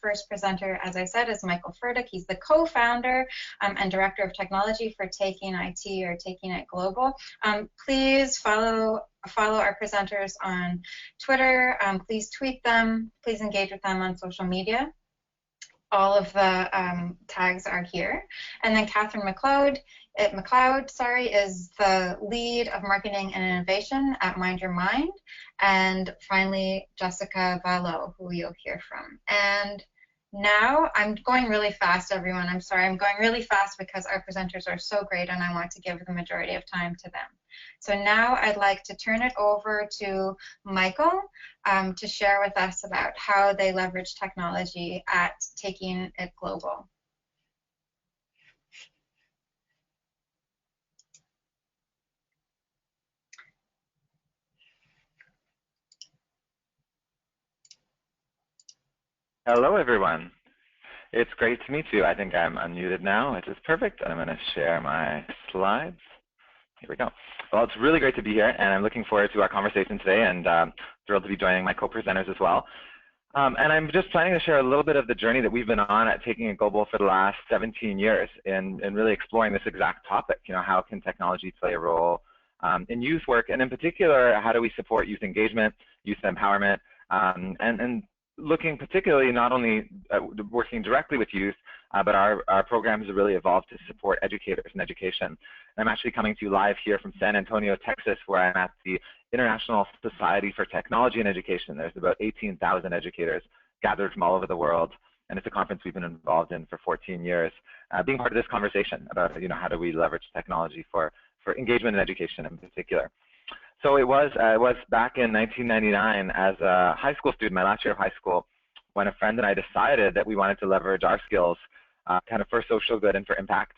first presenter, as I said, is Michael Furtick. He's the co-founder and director of technology for Taking IT, or Taking It Global. Please follow our presenters on Twitter. Please tweet them. Please engage with them on social media. All of the tags are here. And then Catherine McLeod, is the lead of marketing and innovation at Mind Your Mind. And finally, Jessica Valo, who you'll hear from. And now I'm going really fast, everyone. I'm sorry, I'm going really fast because our presenters are so great and I want to give the majority of time to them. So now I'd like to turn it over to Michael to share with us about how they leverage technology at Taking It Global. Hello, everyone. It's great to meet you. I think I'm unmuted now, which is perfect. I'm going to share my slides. Here we go. Well, it's really great to be here, and I'm looking forward to our conversation today, and thrilled to be joining my co-presenters as well. And I'm just planning to share a little bit of the journey that we've been on at Taking It Global for the last 17 years in really exploring this exact topic. You know, how can technology play a role in youth work, and in particular, how do we support youth engagement, youth empowerment, and looking particularly not only working directly with youth, but our programs have really evolved to support educators and education. And I'm actually coming to you live here from San Antonio, Texas, where I'm at the International Society for Technology and Education. There's about 18,000 educators gathered from all over the world, and it's a conference we've been involved in for 14 years, being part of this conversation about, you know, how do we leverage technology for engagement and education in particular. So it was back in 1999 as a high school student, my last year of high school, when a friend and I decided that we wanted to leverage our skills kind of for social good and for impact.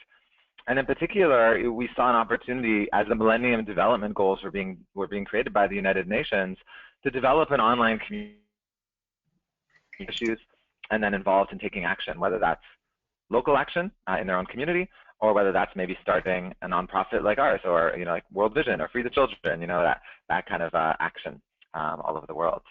And in particular, we saw an opportunity as the Millennium Development Goals were being created by the United Nations to develop an online community issues and then involved in taking action, whether that's local action in their own community, or whether that's maybe starting a nonprofit like ours, or, you know, like World Vision or Free the Children, you know, that kind of action all over the world.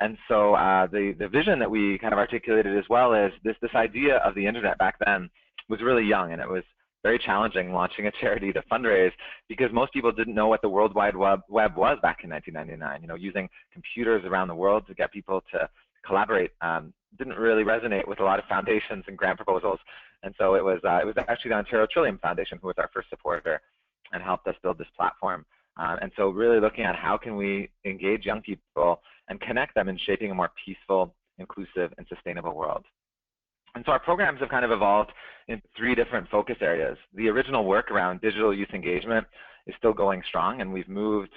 And so the vision that we kind of articulated as well is this idea of the internet back then was really young, and it was very challenging launching a charity to fundraise because most people didn't know what the World Wide Web was back in 1999. You know, using computers around the world to get people to collaborate didn't really resonate with a lot of foundations and grant proposals. And so it was actually the Ontario Trillium Foundation who was our first supporter and helped us build this platform. And so really looking at how can we engage young people and connect them in shaping a more peaceful, inclusive, and sustainable world. And so our programs have kind of evolved in 3 different focus areas. The original work around digital youth engagement is still going strong, and we've moved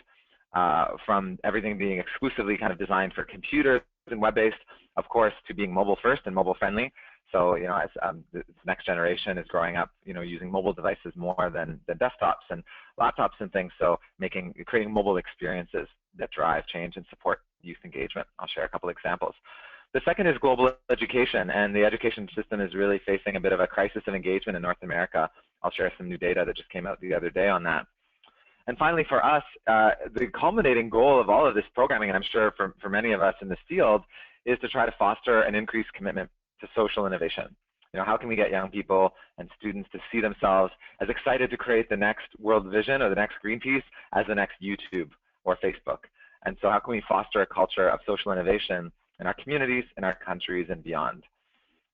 from everything being exclusively kind of designed for computers and web-based, of course, to being mobile-first and mobile-friendly. So, you know, as this next generation is growing up, you know, using mobile devices more than desktops and laptops and things, so creating mobile experiences that drive change and support youth engagement. I'll share a couple examples. The second is global education, and the education system is really facing a bit of a crisis of engagement in North America. I'll share some new data that just came out the other day on that. And finally, for us, the culminating goal of all of this programming, and I'm sure for many of us in this field, is to try to foster an increased commitment to social innovation. You know, how can we get young people and students to see themselves as excited to create the next World Vision or the next Greenpeace as the next YouTube or Facebook? And so how can we foster a culture of social innovation in our communities, in our countries, and beyond?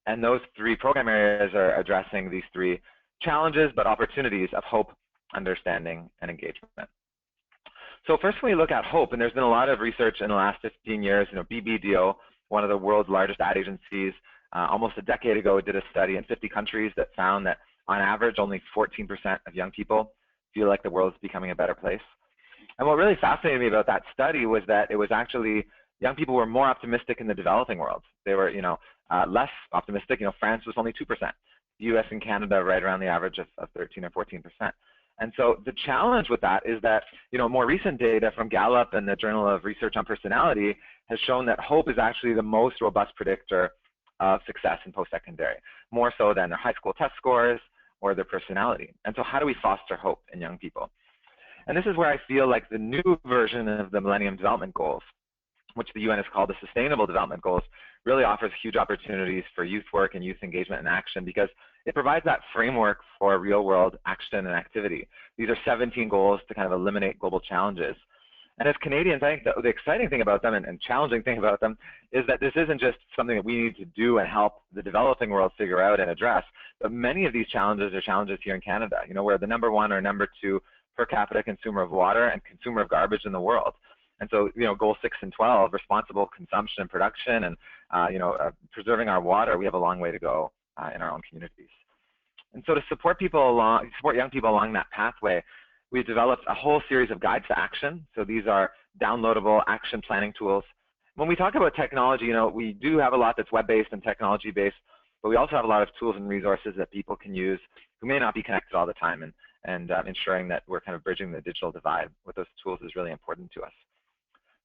And those 3 program areas are addressing these 3 challenges, but opportunities of hope, understanding, and engagement. So first, when we look at hope, and there's been a lot of research in the last 15 years, you know, BBDO, one of the world's largest ad agencies, almost a decade ago did a study in 50 countries that found that on average only 14% of young people feel like the world is becoming a better place. And what really fascinated me about that study was that it was actually young people were more optimistic in the developing world. They were, you know, less optimistic. You know, France was only 2%. The US and Canada right around the average of 13 or 14%. And so the challenge with that is that, you know, more recent data from Gallup and the Journal of Research on Personality has shown that hope is actually the most robust predictor of success in post-secondary, more so than their high school test scores or their personality. And so how do we foster hope in young people? And this is where I feel like the new version of the Millennium Development Goals, which the UN has called the Sustainable Development Goals, really offers huge opportunities for youth work and youth engagement and action because it provides that framework for real-world action and activity. These are 17 goals to kind of eliminate global challenges. And as Canadians, I think the exciting thing about them and challenging thing about them is that this isn't just something that we need to do and help the developing world figure out and address, but many of these challenges are challenges here in Canada. You know, we're the #1 or #2 per capita consumer of water and consumer of garbage in the world. And so, you know, goals 6 and 12, responsible consumption and production and, preserving our water, we have a long way to go in our own communities. And so to support young people along that pathway, we've developed a whole series of guides to action. So these are downloadable action planning tools. When we talk about technology, you know, we do have a lot that's web-based and technology-based, but we also have a lot of tools and resources that people can use who may not be connected all the time, and ensuring that we're kind of bridging the digital divide with those tools is really important to us.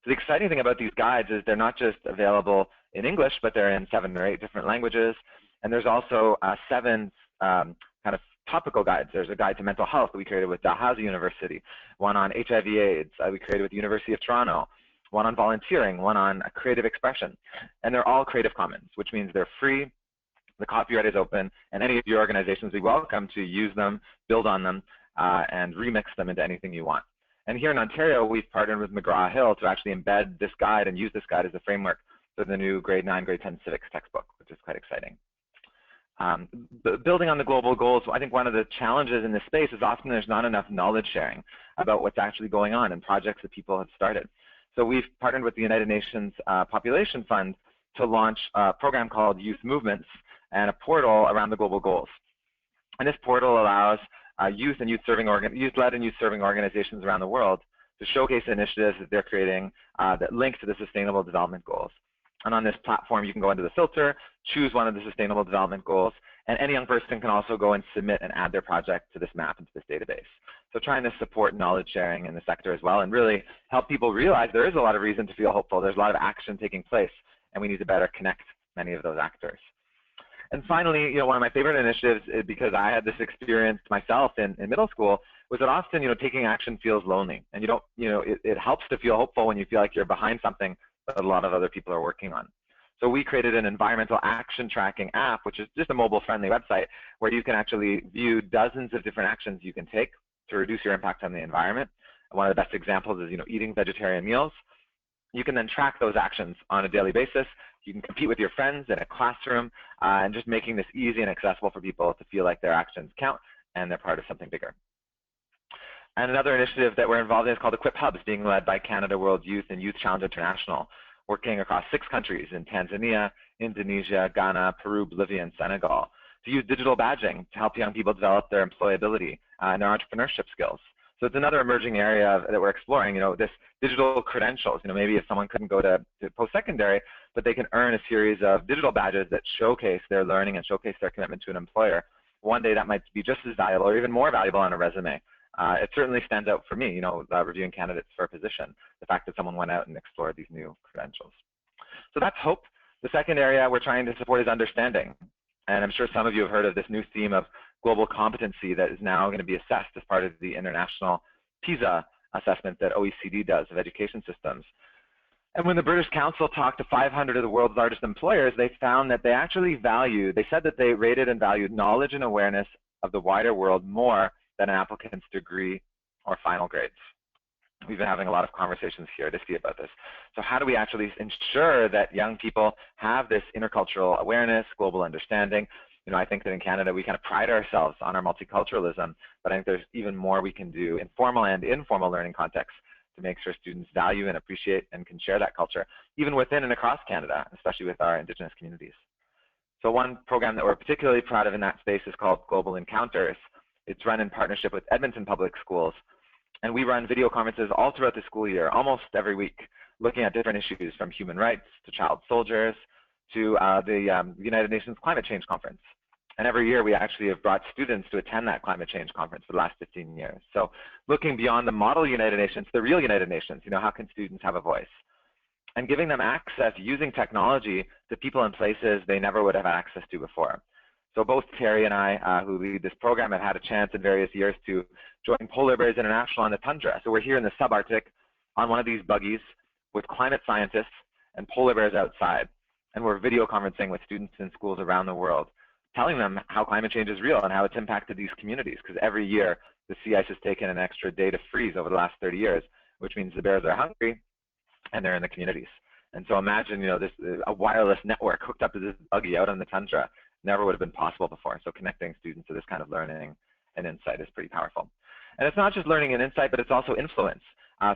So the exciting thing about these guides is they're not just available in English, but they're in 7 or 8 different languages. And there's also 7 kind of topical guides. There's a guide to mental health that we created with Dalhousie University, one on HIV/AIDS we created with the University of Toronto, one on volunteering, one on creative expression. And they're all Creative Commons, which means they're free, the copyright is open, and any of your organizations, we welcome to use them, build on them, and remix them into anything you want. And here in Ontario, we've partnered with McGraw-Hill to actually embed this guide and use this guide as a framework for the new grade 9, grade 10 civics textbook, which is quite exciting. Building on the global goals, I think one of the challenges in this space is often there's not enough knowledge sharing about what's actually going on in projects that people have started. So we've partnered with the United Nations Population Fund to launch a program called Youth Movements and a portal around the global goals. And this portal allows youth-led and youth-serving organizations around the world to showcase initiatives that they're creating that link to the Sustainable Development Goals. And on this platform, you can go into the filter, choose one of the Sustainable Development Goals, and any young person can also go and submit and add their project to this map into this database. So trying to support knowledge sharing in the sector as well and really help people realize there is a lot of reason to feel hopeful. There's a lot of action taking place, and we need to better connect many of those actors. And finally, you know, one of my favorite initiatives, because I had this experience myself in middle school, was that often, you know, taking action feels lonely, and you don't, you know, it helps to feel hopeful when you feel like you're behind something that a lot of other people are working on. So we created an environmental action tracking app, which is just a mobile-friendly website where you can actually view dozens of different actions you can take to reduce your impact on the environment. And one of the best examples is, you know, eating vegetarian meals. You can then track those actions on a daily basis. You can compete with your friends in a classroom, and just making this easy and accessible for people to feel like their actions count and they're part of something bigger. And another initiative that we're involved in is called Equip Hubs, being led by Canada World Youth and Youth Challenge International, working across 6 countries in Tanzania, Indonesia, Ghana, Peru, Bolivia, and Senegal, to use digital badging to help young people develop their employability and their entrepreneurship skills. So it's another emerging area that we're exploring, you know, this digital credentials. You know, maybe if someone couldn't go to post-secondary, but they can earn a series of digital badges that showcase their learning and showcase their commitment to an employer. One day that might be just as valuable or even more valuable on a resume. It certainly stands out for me, you know, reviewing candidates for a position, the fact that someone went out and explored these new credentials. So that's hope. The second area we're trying to support is understanding. And I'm sure some of you have heard of this new theme of global competency that is now going to be assessed as part of the international PISA assessment that OECD does of education systems. And when the British Council talked to 500 of the world's largest employers, they found that they said that they rated and valued knowledge and awareness of the wider world more than an applicant's degree or final grades. We've been having a lot of conversations here to see about this. So how do we actually ensure that young people have this intercultural awareness, global understanding? You know, I think that in Canada we kind of pride ourselves on our multiculturalism, but I think there's even more we can do in formal and informal learning contexts to make sure students value and appreciate and can share that culture, even within and across Canada, especially with our Indigenous communities. So one program that we're particularly proud of in that space is called Global Encounters. It's run in partnership with Edmonton Public Schools. And we run video conferences all throughout the school year, almost every week, looking at different issues from human rights to child soldiers to the United Nations Climate Change Conference. And every year we actually have brought students to attend that climate change conference for the last 15 years. So looking beyond the model United Nations, the real United Nations, you know, how can students have a voice? And giving them access using technology to people and places they never would have access to before. So both Terry and I, who lead this program, have had a chance in various years to join Polar Bears International on the tundra. So we're here in the subarctic on one of these buggies with climate scientists and polar bears outside. And we're video conferencing with students in schools around the world, telling them how climate change is real and how it's impacted these communities, because every year the sea ice has taken an extra day to freeze over the last 30 years, which means the bears are hungry and they're in the communities. And so imagine, this a wireless network hooked up to this buggy out on the tundra never would have been possible before. So connecting students to this kind of learning and insight is pretty powerful. And it's not just learning and insight, but it's also influence.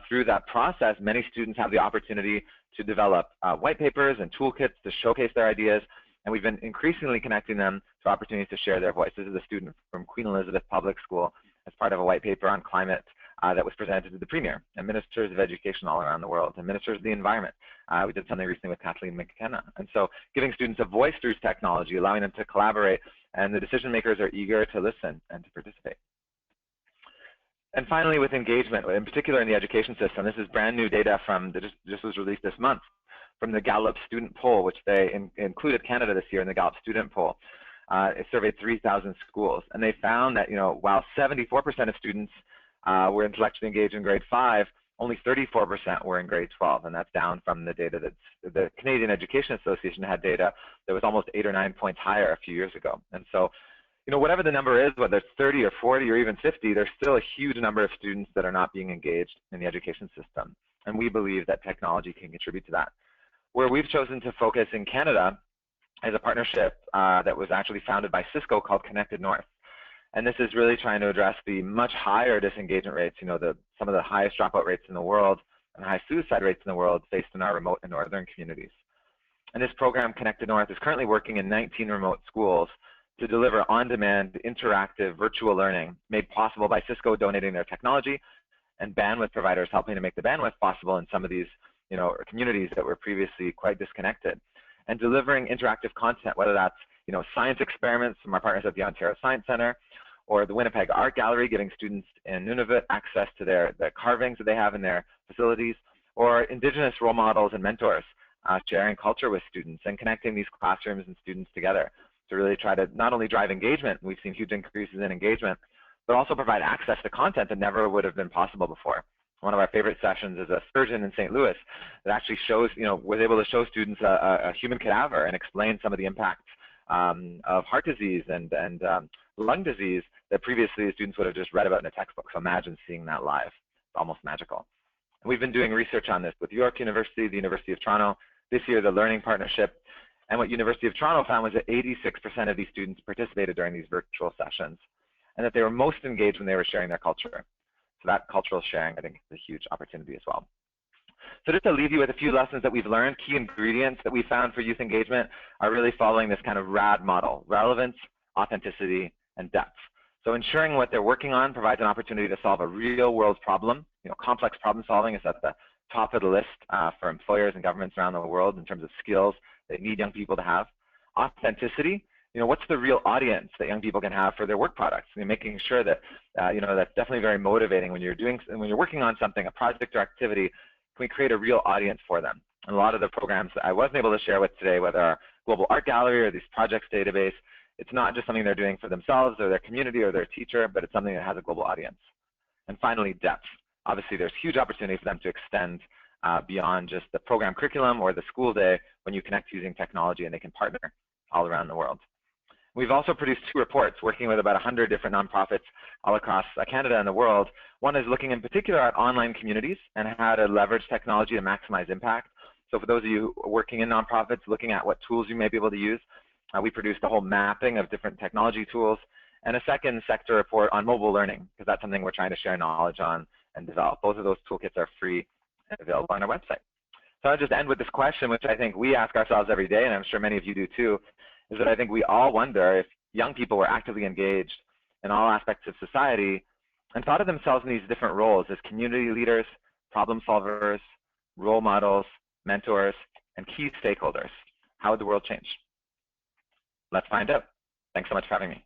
Through that process, many students have the opportunity to develop white papers and toolkits to showcase their ideas, and we've been increasingly connecting them to opportunities to share their voice. This is a student from Queen Elizabeth Public School as part of a white paper on climate that was presented to the Premier and ministers of education all around the world and ministers of the environment. We did something recently with Kathleen McKenna. And so giving students a voice through technology, allowing them to collaborate, and the decision makers are eager to listen and to participate. And finally, with engagement, in particular in the education system, this is brand new data from that just was released this month from the Gallup student poll, which they included Canada this year in the Gallup student poll. It surveyed 3,000 schools, and they found that while 74% of students were intellectually engaged in grade 5, only 34% were in grade 12, and that's down from the data that the Canadian Education Association had data that was almost 8 or 9 points higher a few years ago. And so, whatever the number is, whether it's 30 or 40 or even 50, there's still a huge number of students that are not being engaged in the education system, and we believe that technology can contribute to that. Where we've chosen to focus in Canada is a partnership that was actually founded by Cisco called Connected North. And this is really trying to address the much higher disengagement rates, some of the highest dropout rates in the world and high suicide rates in the world based in our remote and northern communities. And this program, Connected North, is currently working in 19 remote schools to deliver on-demand, interactive, virtual learning made possible by Cisco donating their technology and bandwidth providers helping to make the bandwidth possible in some of these communities that were previously quite disconnected, and delivering interactive content, whether that's science experiments from our partners at the Ontario Science Centre, or the Winnipeg Art Gallery, giving students in Nunavut access to the carvings that they have in their facilities, or Indigenous role models and mentors sharing culture with students and connecting these classrooms and students together to really try to not only drive engagement, we've seen huge increases in engagement, but also provide access to content that never would have been possible before. One of our favorite sessions is a surgeon in St. Louis that actually shows, was able to show students a human cadaver and explain some of the impacts of heart disease and lung disease that previously students would have just read about in a textbook. So imagine seeing that live. It's almost magical. And we've been doing research on this with York University, the University of Toronto, this year the Learning Partnership. And what University of Toronto found was that 86% of these students participated during these virtual sessions, and that they were most engaged when they were sharing their culture. So that cultural sharing, I think, is a huge opportunity as well. So just to leave you with a few lessons that we've learned, key ingredients that we found for youth engagement are really following this kind of RAD model: relevance, authenticity, and depth. So ensuring what they're working on provides an opportunity to solve a real-world problem. Complex problem solving is at the top of the list for employers and governments around the world in terms of skills they need young people to have. Authenticity, what's the real audience that young people can have for their work products? Making sure that, that's definitely very motivating when you're working on something, a project or activity. Can we create a real audience for them? And a lot of the programs that I wasn't able to share with today, whether our Global Art Gallery or these projects database, it's not just something they're doing for themselves or their community or their teacher, but it's something that has a global audience. And finally, depth. Obviously, there's huge opportunity for them to extend beyond just the program curriculum or the school day when you connect using technology and they can partner all around the world. We've also produced 2 reports working with about 100 different nonprofits all across Canada and the world. One is looking in particular at online communities and how to leverage technology to maximize impact. So for those of you working in nonprofits, looking at what tools you may be able to use, we produced a whole mapping of different technology tools, and a second sector report on mobile learning, because that's something we're trying to share knowledge on and develop. Both of those toolkits are free and available on our website. So I'll just end with this question, which I think we ask ourselves every day, and I'm sure many of you do too, is that I think we all wonder if young people were actively engaged in all aspects of society and thought of themselves in these different roles as community leaders, problem solvers, role models, mentors, and key stakeholders. How would the world change? Let's find out. Thanks so much for having me.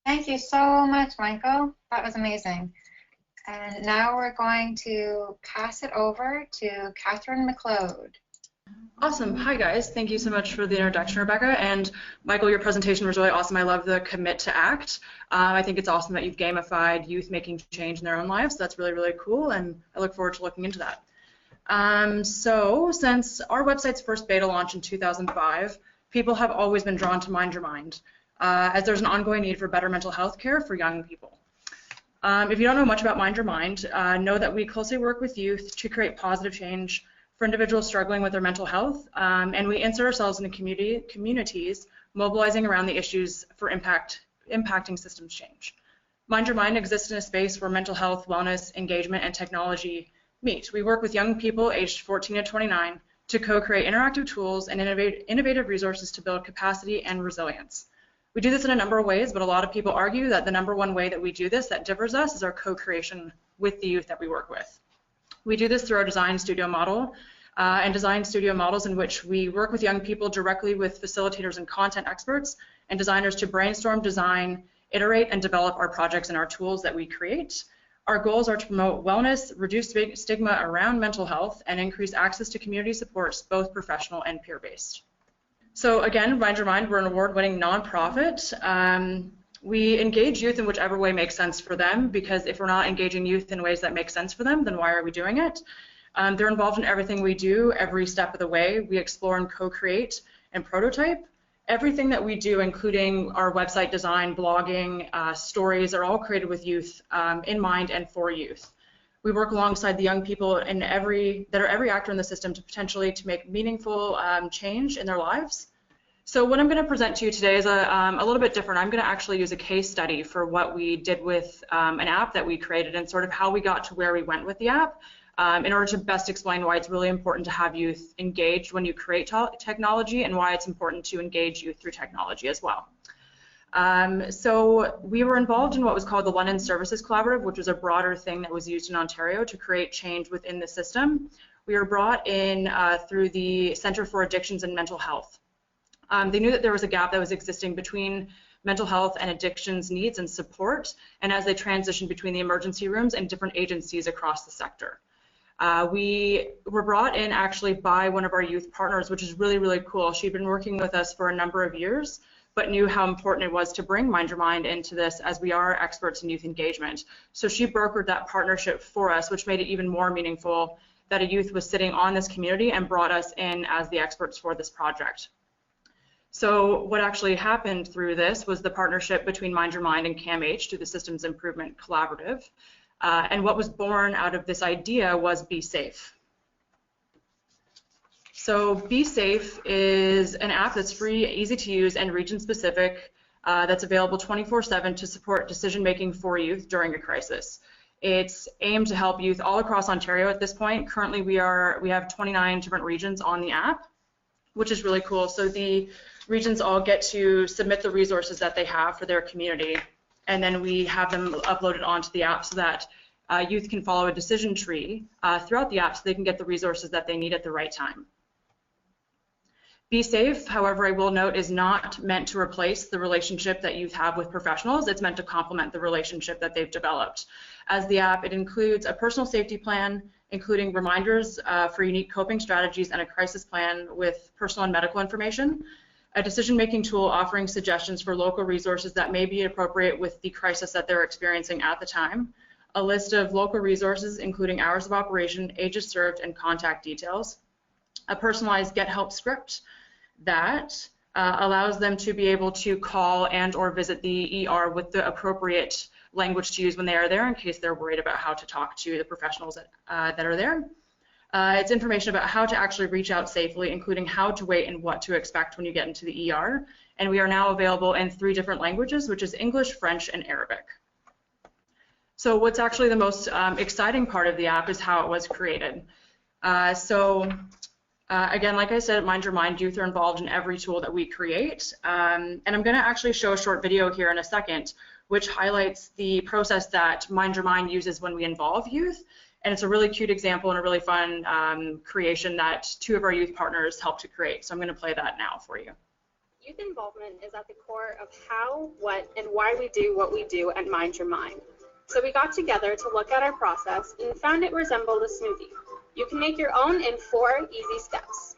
Thank you so much, Michael. That was amazing. And now we're going to pass it over to Catherine McLeod. Awesome. Hi, guys. Thank you so much for the introduction, Rebecca. And Michael, your presentation was really awesome. I love the commit to act. I think it's awesome that you've gamified youth making change in their own lives. That's really, really cool, and I look forward to looking into that. So since our website's first beta launch in 2005, people have always been drawn to Mind Your Mind, as there's an ongoing need for better mental health care for young people. If you don't know much about Mind Your Mind, know that we closely work with youth to create positive change for individuals struggling with their mental health, and we insert ourselves into communities mobilizing around the issues for impacting systems change. Mind Your Mind exists in a space where mental health, wellness, engagement, and technology meet. We work with young people aged 14 to 29 to co-create interactive tools and innovative resources to build capacity and resilience. We do this in a number of ways, but a lot of people argue that the number one way that we do this that differs us is our co-creation with the youth that we work with. We do this through our design studio model and design studio models in which we work with young people directly with facilitators and content experts and designers to brainstorm, design, iterate, and develop our projects and our tools that we create. Our goals are to promote wellness, reduce stigma around mental health, and increase access to community supports, both professional and peer-based. So again, Mind Your Mind, we're an award-winning nonprofit. We engage youth in whichever way makes sense for them, because if we're not engaging youth in ways that make sense for them, then why are we doing it? They're involved in everything we do, every step of the way. We explore and co-create and prototype. Everything that we do, including our website design, blogging, stories, are all created with youth in mind and for youth. We work alongside the young people that are every actor in the system to make meaningful change in their lives. So what I'm going to present to you today is a little bit different. I'm going to actually use a case study for what we did with an app that we created and sort of how we got to where we went with the app in order to best explain why it's really important to have youth engaged when you create technology and why it's important to engage youth through technology as well. So we were involved in what was called the London Services Collaborative, which was a broader thing that was used in Ontario to create change within the system. We were brought in through the Centre for Addictions and Mental Health. They knew that there was a gap that was existing between mental health and addictions needs and support, and as they transitioned between the emergency rooms and different agencies across the sector. We were brought in actually by one of our youth partners, which is really, really cool. She'd been working with us for a number of years, but knew how important it was to bring Mind Your Mind into this, as we are experts in youth engagement. So she brokered that partnership for us, which made it even more meaningful that a youth was sitting on this community and brought us in as the experts for this project. So what actually happened through this was the partnership between Mind Your Mind and CAMH through the Systems Improvement Collaborative. And what was born out of this idea was Be Safe. So Be Safe is an app that's free, easy to use, and region-specific that's available 24/7 to support decision-making for youth during a crisis. It's aimed to help youth all across Ontario at this point. Currently, we have 29 different regions on the app, which is really cool. So the regions all get to submit the resources that they have for their community, and then we have them uploaded onto the app so that youth can follow a decision tree throughout the app so they can get the resources that they need at the right time. Be Safe, however, I will note, is not meant to replace the relationship that youth have with professionals. It's meant to complement the relationship that they've developed. As the app, it includes a personal safety plan, including reminders for unique coping strategies and a crisis plan with personal and medical information, a decision-making tool offering suggestions for local resources that may be appropriate with the crisis that they're experiencing at the time, a list of local resources including hours of operation, ages served, and contact details, a personalized Get Help script that allows them to be able to call and or visit the ER with the appropriate language to use when they are there in case they're worried about how to talk to the professionals that are there. It's information about how to actually reach out safely, including how to wait and what to expect when you get into the ER. And we are now available in 3 different languages, which is English, French, and Arabic. So what's actually the most exciting part of the app is how it was created. Again, like I said, at Mind Your Mind, youth are involved in every tool that we create. And I'm going to actually show a short video here in a second, which highlights the process that Mind Your Mind uses when we involve youth. And it's a really cute example and a really fun creation that 2 of our youth partners helped to create. So I'm going to play that now for you. Youth involvement is at the core of how, what, and why we do what we do at Mind Your Mind. So we got together to look at our process and found it resembled a smoothie. You can make your own in 4 easy steps.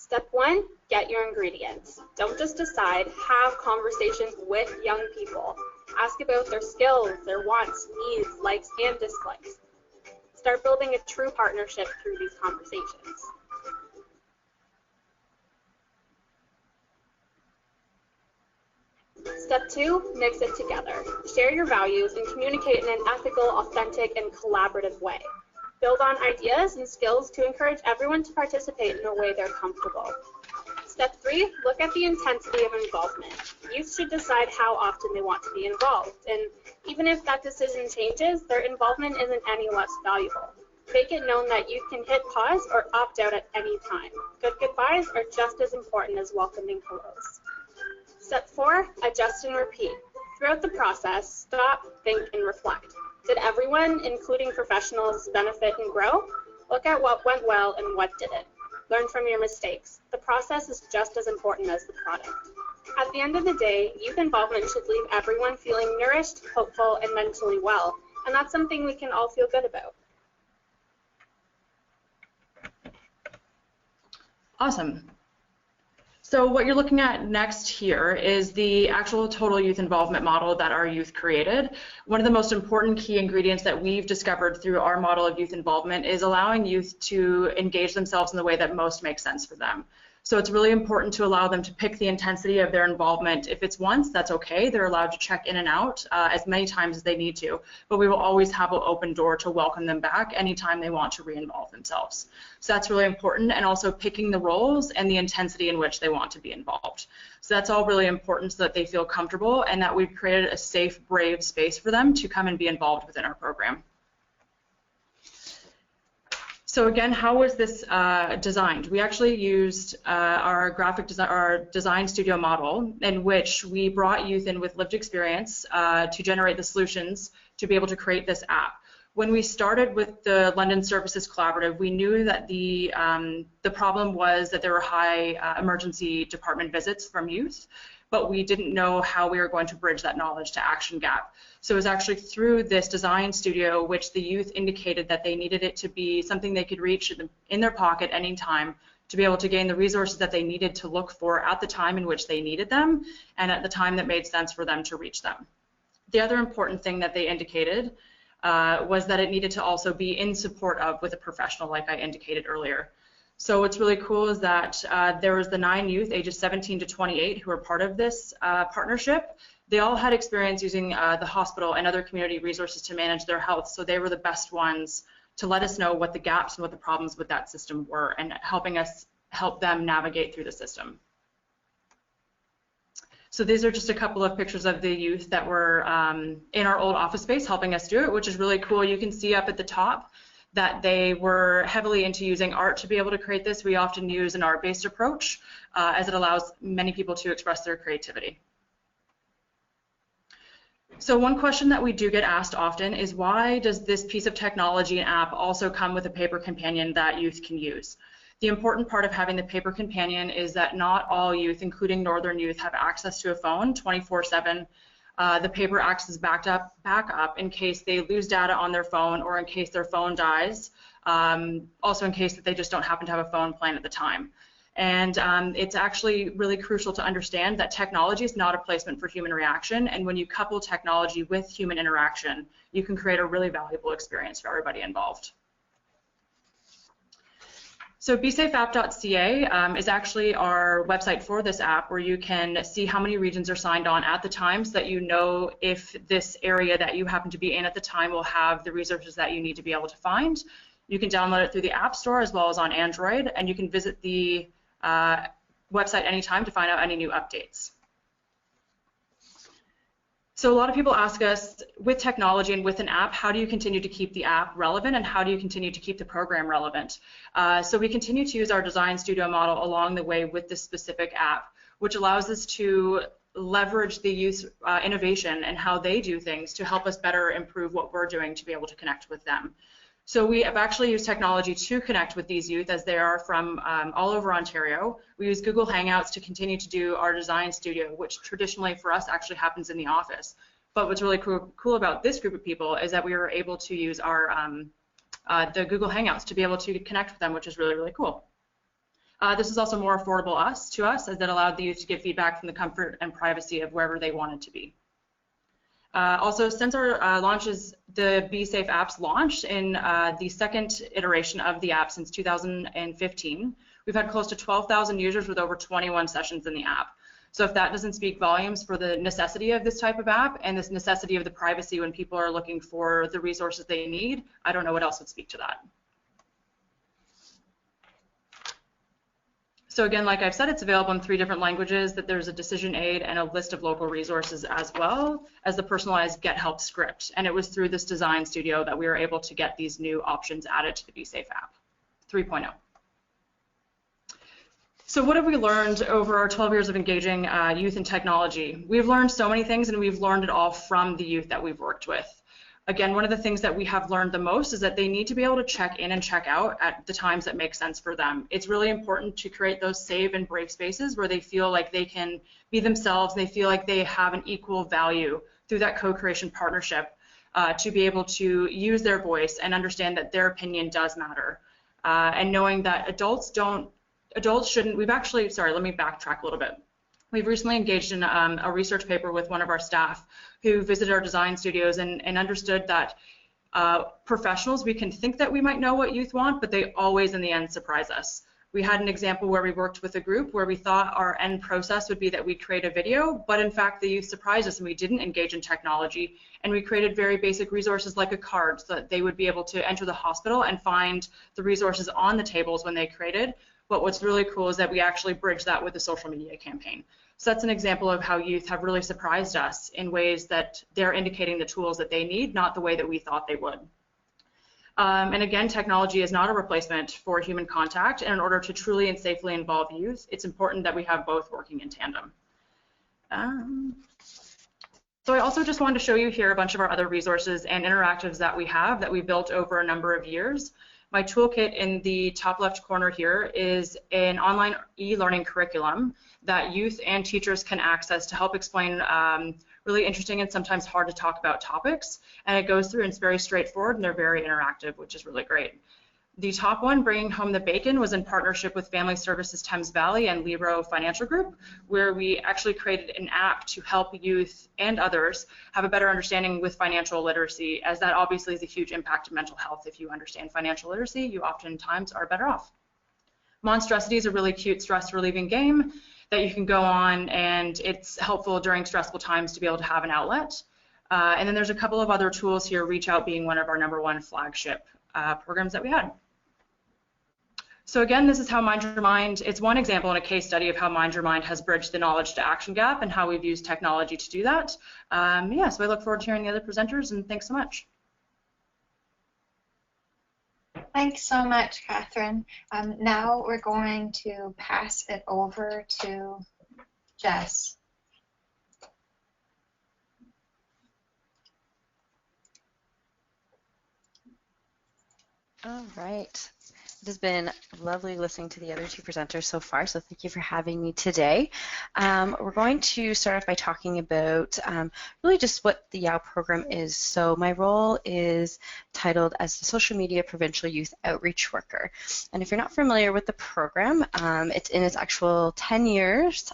Step 1, get your ingredients. Don't just decide, have conversations with young people. Ask about their skills, their wants, needs, likes, and dislikes. Start building a true partnership through these conversations. Step 2, mix it together. Share your values and communicate in an ethical, authentic, and collaborative way. Build on ideas and skills to encourage everyone to participate in a way they're comfortable. Step 3, look at the intensity of involvement. Youth should decide how often they want to be involved, and even if that decision changes, their involvement isn't any less valuable. Make it known that youth can hit pause or opt out at any time. Good goodbyes are just as important as welcoming hellos. Step 4, adjust and repeat. Throughout the process, stop, think, and reflect. Did everyone, including professionals, benefit and grow? Look at what went well and what didn't. Learn from your mistakes. The process is just as important as the product. At the end of the day, youth involvement should leave everyone feeling nourished, hopeful, and mentally well, and that's something we can all feel good about. Awesome. So what you're looking at next here is the actual total youth involvement model that our youth created. One of the most important key ingredients that we've discovered through our model of youth involvement is allowing youth to engage themselves in the way that most makes sense for them. So it's really important to allow them to pick the intensity of their involvement. If it's once, that's okay. They're allowed to check in and out as many times as they need to, but we will always have an open door to welcome them back anytime they want to re-involve themselves. So that's really important, and also picking the roles and the intensity in which they want to be involved. So that's all really important so that they feel comfortable and that we've created a safe, brave space for them to come and be involved within our program. So again, how was this designed? We actually used our design studio model, in which we brought youth in with lived experience to generate the solutions to be able to create this app. When we started with the London Services Collaborative, we knew that the problem was that there were high emergency department visits from youth, but we didn't know how we were going to bridge that knowledge to action gap. So it was actually through this design studio which the youth indicated that they needed it to be something they could reach in their pocket anytime to be able to gain the resources that they needed to look for at the time in which they needed them and at the time that made sense for them to reach them. The other important thing that they indicated was that it needed to also be in support of with a professional, like I indicated earlier. So what's really cool is that there was the 9 youth ages 17 to 28 who were part of this partnership. They all had experience using the hospital and other community resources to manage their health, so they were the best ones to let us know what the gaps and what the problems with that system were, and helping us help them navigate through the system. So these are just a couple of pictures of the youth that were in our old office space helping us do it, which is really cool. You can see up at the top that they were heavily into using art to be able to create this. We often use an art-based approach as it allows many people to express their creativity. So one question that we do get asked often is, why does this piece of technology and app also come with a paper companion that youth can use? The important part of having the paper companion is that not all youth, including Northern youth, have access to a phone 24/7. The paper acts as backup in case they lose data on their phone or in case their phone dies, also in case that they just don't happen to have a phone plan at the time. And it's actually really crucial to understand that technology is not a replacement for human reaction, and when you couple technology with human interaction, you can create a really valuable experience for everybody involved. So besafeapp.ca is actually our website for this app, where you can see how many regions are signed on at the time, so that you know if this area that you happen to be in at the time will have the resources that you need to be able to find. You can download it through the App Store as well as on Android, and you can visit the website anytime to find out any new updates. So a lot of people ask us, with technology and with an app, how do you continue to keep the app relevant, and how do you continue to keep the program relevant? So we continue to use our design studio model along the way with this specific app, which allows us to leverage the youth innovation and how they do things to help us better improve what we're doing to be able to connect with them. So we have actually used technology to connect with these youth, as they are from all over Ontario. We use Google Hangouts to continue to do our design studio, which traditionally for us actually happens in the office. But what's really cool about this group of people is that we were able to use our the Google Hangouts to be able to connect with them, which is really, really cool. This is also more affordable to us, as it allowed the youth to give feedback from the comfort and privacy of wherever they wanted to be. Also, since our launches, the Be Safe apps launched in the second iteration of the app since 2015, we've had close to 12,000 users with over 21 sessions in the app. So if that doesn't speak volumes for the necessity of this type of app and this necessity of the privacy when people are looking for the resources they need, I don't know what else would speak to that. So again, like I've said, it's available in 3 different languages, that there's a decision aid and a list of local resources, as well as the personalized Get Help script. And it was through this design studio that we were able to get these new options added to the Be Safe app 3.0. So what have we learned over our 12 years of engaging youth in technology? We've learned so many things, and we've learned it all from the youth that we've worked with. Again, one of the things that we have learned the most is that they need to be able to check in and check out at the times that make sense for them. It's really important to create those safe and brave spaces where they feel like they can be themselves, they feel like they have an equal value through that co-creation partnership, to be able to use their voice and understand that their opinion does matter. And knowing that adults shouldn't, let me backtrack a little bit. We've recently engaged in a research paper with one of our staff who visited our design studios and understood that professionals, we can think that we might know what youth want, but they always in the end surprise us. We had an example where we worked with a group where we thought our end process would be that we'd create a video, but in fact the youth surprised us and we didn't engage in technology, and we created very basic resources like a card so that they would be able to enter the hospital and find the resources on the tables when they created. But what's really cool is that we actually bridge that with a social media campaign. So that's an example of how youth have really surprised us in ways that they're indicating the tools that they need, not the way that we thought they would. And again, technology is not a replacement for human contact, and in order to truly and safely involve youth, it's important that we have both working in tandem. So I also just wanted to show you here a bunch of our other resources and interactives that we built over a number of years. My toolkit in the top left corner here is an online e-learning curriculum that youth and teachers can access to help explain really interesting and sometimes hard to talk about topics. And it goes through and it's very straightforward and they're very interactive, which is really great. The top one, Bringing Home the Bacon, was in partnership with Family Services Thames Valley and Libro Financial Group, where we actually created an app to help youth and others have a better understanding with financial literacy, as that obviously is a huge impact to mental health. If you understand financial literacy, you oftentimes are better off. Monstrosity is a really cute stress relieving game that you can go on, and it's helpful during stressful times to be able to have an outlet. And then there's a couple of other tools here, Reach Out being one of our #1 flagship programs that we had. So again, this is how Mind Your Mind, it's one example in a case study of how Mind Your Mind has bridged the knowledge to action gap and how we've used technology to do that. So I look forward to hearing the other presenters, and thanks so much. Thanks so much, Catherine. Now we're going to pass it over to Jess. All right. It has been lovely listening to the other 2 presenters so far, so thank you for having me today. We're going to start off by talking about really just what the YOW program is. So my role is titled as the Social Media Provincial Youth Outreach Worker. And if you're not familiar with the program, it's in its actual 10 years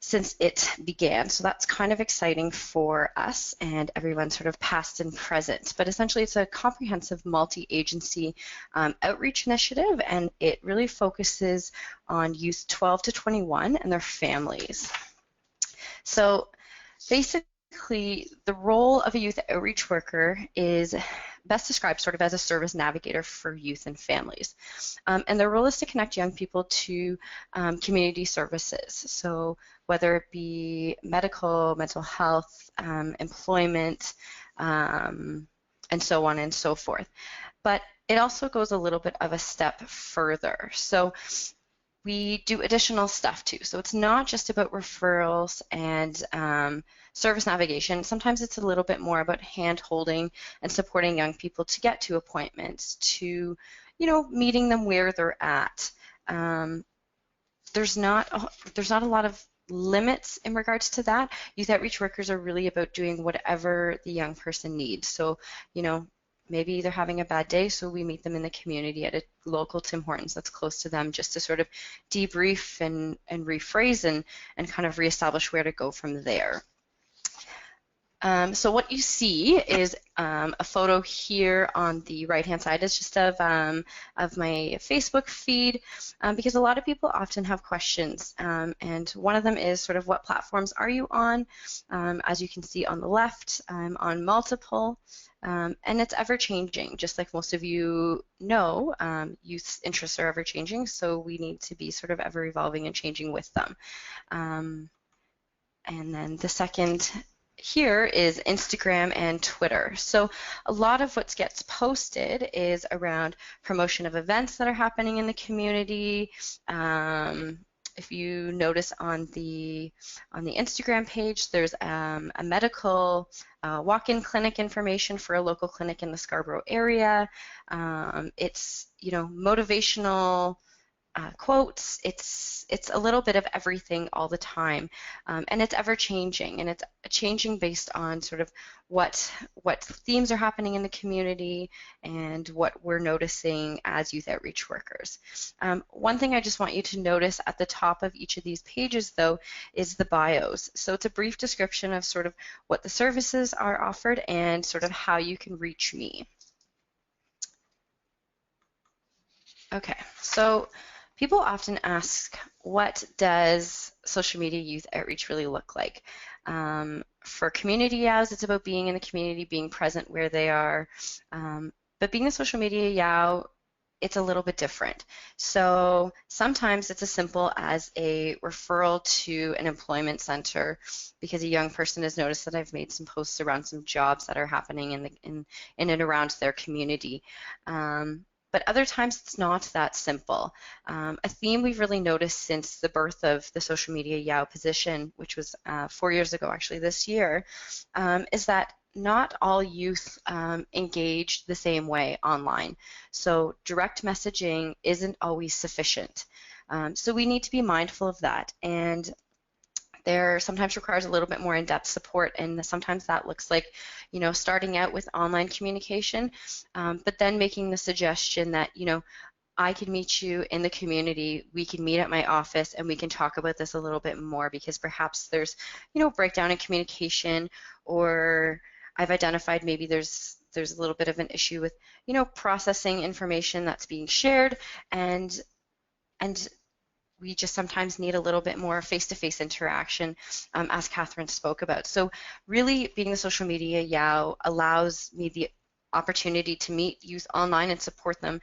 since it began. So that's kind of exciting for us and everyone sort of past and present. But essentially it's a comprehensive multi-agency outreach initiative, and it really focuses on youth 12 to 21 and their families. So basically the role of a youth outreach worker is best described sort of as a service navigator for youth and families. And their role is to connect young people to community services. So whether it be medical, mental health, employment, and so on and so forth. But it also goes a little bit of a step further. So we do additional stuff too. So it's not just about referrals and service navigation. Sometimes it's a little bit more about hand-holding and supporting young people to get to appointments, to, meeting them where they're at. There's not a lot of limits in regards to that. Youth outreach workers are really about doing whatever the young person needs. So, maybe they're having a bad day, so we meet them in the community at a local Tim Hortons that's close to them, just to sort of debrief and rephrase and kind of reestablish where to go from there. So what you see is a photo here on the right-hand side. It's just of my Facebook feed, because a lot of people often have questions, and one of them is sort of what platforms are you on? As you can see on the left, I'm on multiple, and it's ever-changing. Just like most of you know, youth interests are ever-changing, so we need to be sort of ever-evolving and changing with them. And then the second here is Instagram and Twitter. So a lot of what gets posted is around promotion of events that are happening in the community. If you notice on the Instagram page, there's a medical walk-in clinic information for a local clinic in the Scarborough area. It's, you know, motivational quotes. It's a little bit of everything all the time, and it's ever changing, and it's changing based on sort of what themes are happening in the community and what we're noticing as youth outreach workers. One thing I just want you to notice at the top of each of these pages, though, is the bios. So it's a brief description of sort of what the services are offered and sort of how you can reach me. Okay, so people often ask, what does social media youth outreach really look like? For community YOWs, it's about being in the community, being present where they are. But being a social media YOW, it's a little bit different. So sometimes it's as simple as a referral to an employment center because a young person has noticed that I've made some posts around some jobs that are happening in and around their community. But other times it's not that simple. A theme we've really noticed since the birth of the social media YOW position, which was 4 years ago actually this year, is that not all youth engage the same way online. So direct messaging isn't always sufficient. So we need to be mindful of that. And there sometimes requires a little bit more in-depth support, and sometimes that looks like, you know, starting out with online communication, but then making the suggestion that, you know, I can meet you in the community, we can meet at my office, and we can talk about this a little bit more because perhaps there's, you know, breakdown in communication, or I've identified maybe there's a little bit of an issue with, you know, processing information that's being shared, and we just sometimes need a little bit more face-to-face interaction, as Catherine spoke about. So really being the social media YOW allows me the opportunity to meet youth online and support them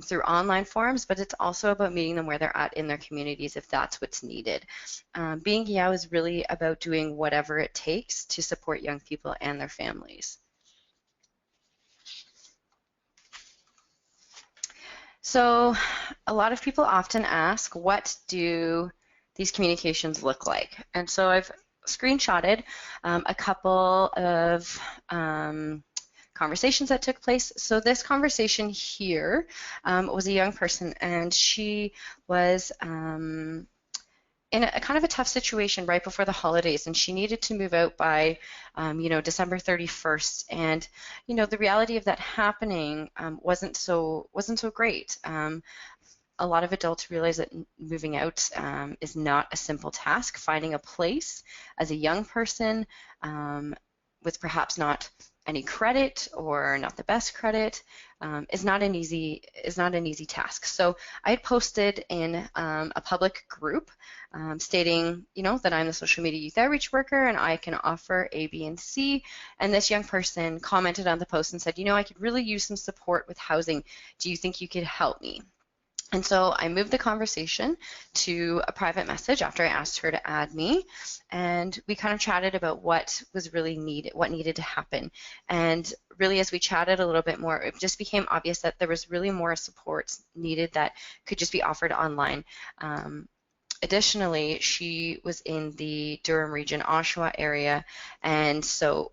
through online forums, but it's also about meeting them where they're at in their communities if that's what's needed. Being YOW is really about doing whatever it takes to support young people and their families. So a lot of people often ask, what do these communications look like? And so I've screenshotted a couple of conversations that took place. So this conversation here was a young person, and she was in a kind of a tough situation right before the holidays, and she needed to move out by, you know, December 31st. And, you know, the reality of that happening wasn't so great. A lot of adults realize that moving out is not a simple task. Finding a place as a young person with perhaps not any credit or not the best credit is not an easy task. So I had posted in a public group stating, you know, that I'm the social media youth outreach worker and I can offer A, B, and C. And this young person commented on the post and said, you know, I could really use some support with housing. Do you think you could help me? And so I moved the conversation to a private message after I asked her to add me, and we kind of chatted about what was really needed, what needed to happen. And really, as we chatted a little bit more, it just became obvious that there was really more support needed that could just be offered online. Additionally, she was in the Durham region, Oshawa area, and so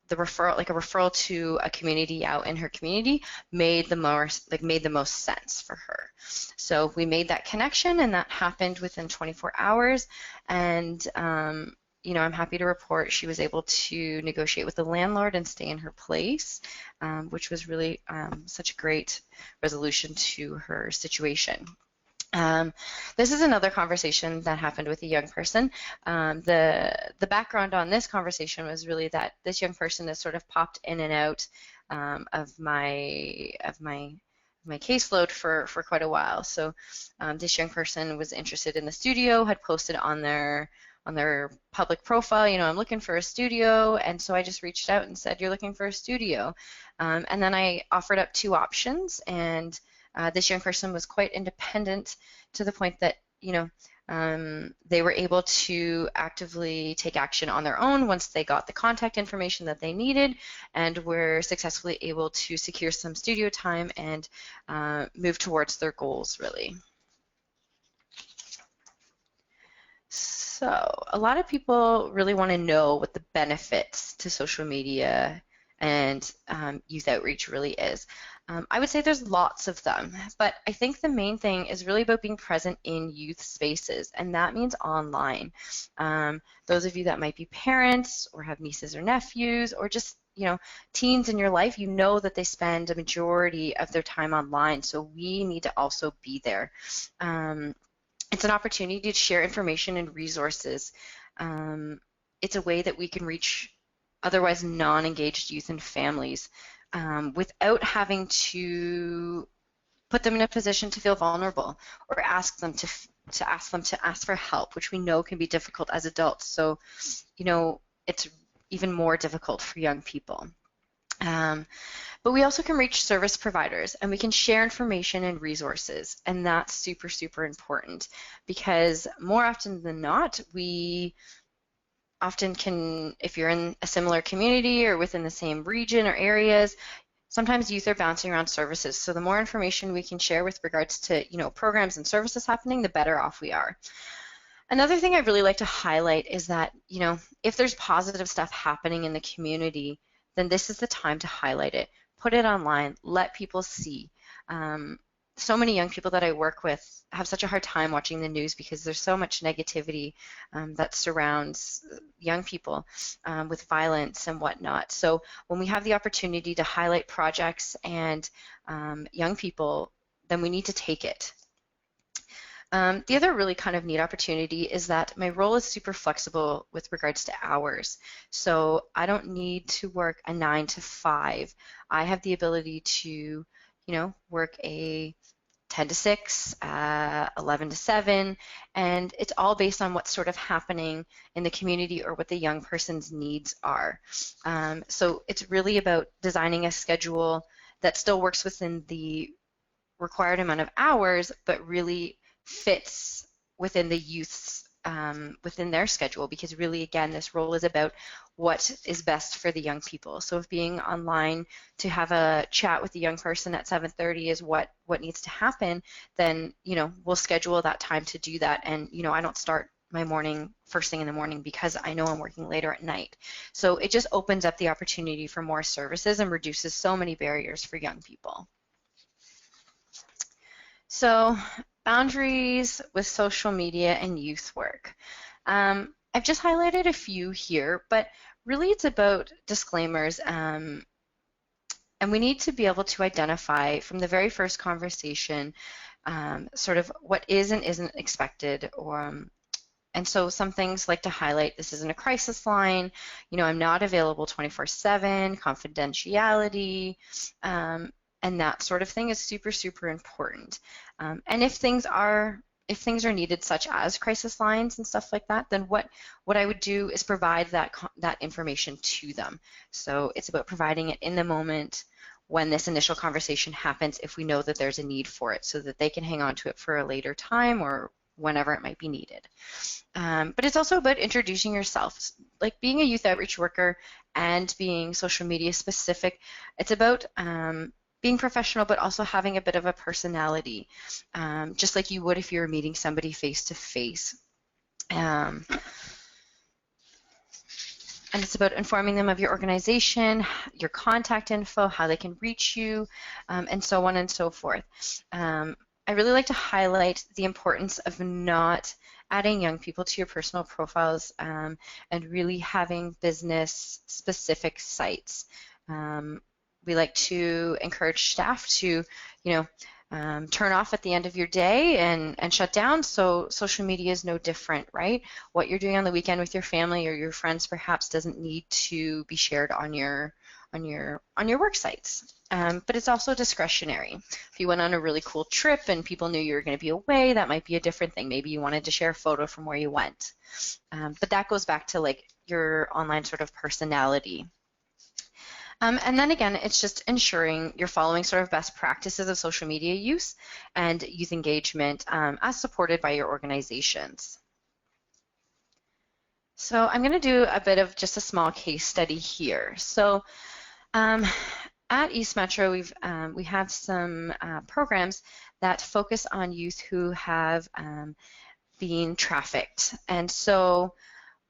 the referral, like a referral to a community out in her community, made the most sense for her. So we made that connection, and that happened within 24 hours. And I'm happy to report she was able to negotiate with the landlord and stay in her place, which was really such a great resolution to her situation. This is another conversation that happened with a young person. The background on this conversation was really that this young person has sort of popped in and out of my caseload for quite a while. So this young person was interested in the studio, had posted on their public profile, I'm looking for a studio, and so I just reached out and said, you're looking for a studio, and then I offered up 2 options, and this young person was quite independent to the point that they were able to actively take action on their own once they got the contact information that they needed, and were successfully able to secure some studio time and move towards their goals, really. So a lot of people really want to know what the benefits to social media and youth outreach really is. I would say there's lots of them, but I think the main thing is really about being present in youth spaces, and that means online. Those of you that might be parents or have nieces or nephews or just teens in your life, that they spend a majority of their time online, so we need to also be there. It's an opportunity to share information and resources. It's a way that we can reach otherwise non-engaged youth and families without having to put them in a position to feel vulnerable or ask them to ask for help, which we know can be difficult as adults. So, it's even more difficult for young people. But we also can reach service providers, and we can share information and resources, and that's super, super important, because more often than not, we often can, if you're in a similar community or within the same region or areas, sometimes youth are bouncing around services. So the more information we can share with regards to programs and services happening, the better off we are. Another thing I'd really like to highlight is that if there's positive stuff happening in the community, then this is the time to highlight it. Put it online, let people see. So many young people that I work with have such a hard time watching the news because there's so much negativity that surrounds young people with violence and whatnot. So when we have the opportunity to highlight projects and young people, then we need to take it. The other really kind of neat opportunity is that my role is super flexible with regards to hours. So I don't need to work a 9 to 5. I have the ability to, work a 10 to 6, 11 to 7, and it's all based on what's sort of happening in the community or what the young person's needs are. So it's really about designing a schedule that still works within the required amount of hours, but really fits within the youth's within their schedule, because really, again, this role is about what is best for the young people. So if being online to have a chat with the young person at 7:30 is what needs to happen, then we'll schedule that time to do that. And I don't start my morning first thing in the morning because I know I'm working later at night. So it just opens up the opportunity for more services and reduces so many barriers for young people. So boundaries with social media and youth work. I've just highlighted a few here, but really it's about disclaimers, and we need to be able to identify from the very first conversation sort of what is and isn't expected, and so some things like to highlight: this isn't a crisis line, I'm not available 24/7, confidentiality, and that sort of thing is super, super important. And if things are needed, such as crisis lines and stuff like that, then what I would do is provide that information to them. So it's about providing it in the moment when this initial conversation happens, if we know that there's a need for it, so that they can hang on to it for a later time or whenever it might be needed. But it's also about introducing yourself. Like being a youth outreach worker and being social media specific, it's about being professional, but also having a bit of a personality, just like you would if you were meeting somebody face to face. And it's about informing them of your organization, your contact info, how they can reach you, and so on and so forth. I really like to highlight the importance of not adding young people to your personal profiles, and really having business-specific sites. We like to encourage staff to, turn off at the end of your day and shut down. So social media is no different, right? What you're doing on the weekend with your family or your friends perhaps doesn't need to be shared on your work sites. But it's also discretionary. If you went on a really cool trip and people knew you were going to be away, that might be a different thing. Maybe you wanted to share a photo from where you went. But that goes back to like your online sort of personality. And then again, it's just ensuring you're following sort of best practices of social media use and youth engagement as supported by your organizations. So I'm going to do a bit of just a small case study here. So at East Metro, we have some programs that focus on youth who have been trafficked. And so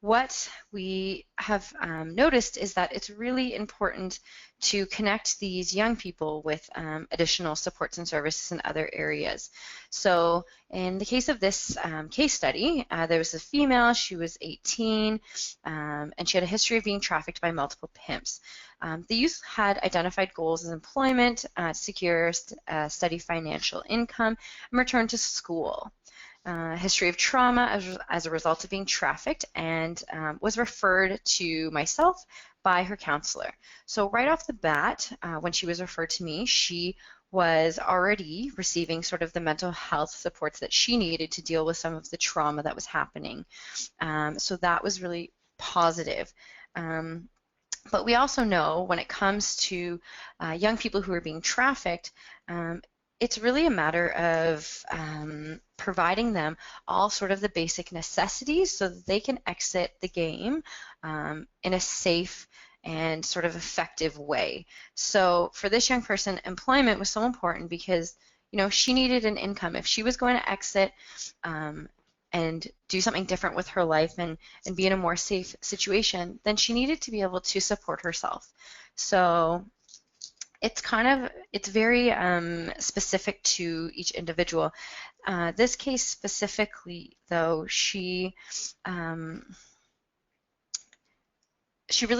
what we have noticed is that it's really important to connect these young people with additional supports and services in other areas. So in the case of this case study, there was a female, she was 18, and she had a history of being trafficked by multiple pimps. The youth had identified goals as employment, secure, steady financial income, and return to school. History of trauma as a result of being trafficked, and was referred to myself by her counselor. So right off the bat, when she was referred to me, she was already receiving sort of the mental health supports that she needed to deal with some of the trauma that was happening. So that was really positive. But we also know when it comes to young people who are being trafficked, it's really a matter of providing them all sort of the basic necessities so that they can exit the game in a safe and sort of effective way. So for this young person, employment was so important because, she needed an income. If she was going to exit and do something different with her life and be in a more safe situation, then she needed to be able to support herself. So it's very specific to each individual. This case specifically, though, she really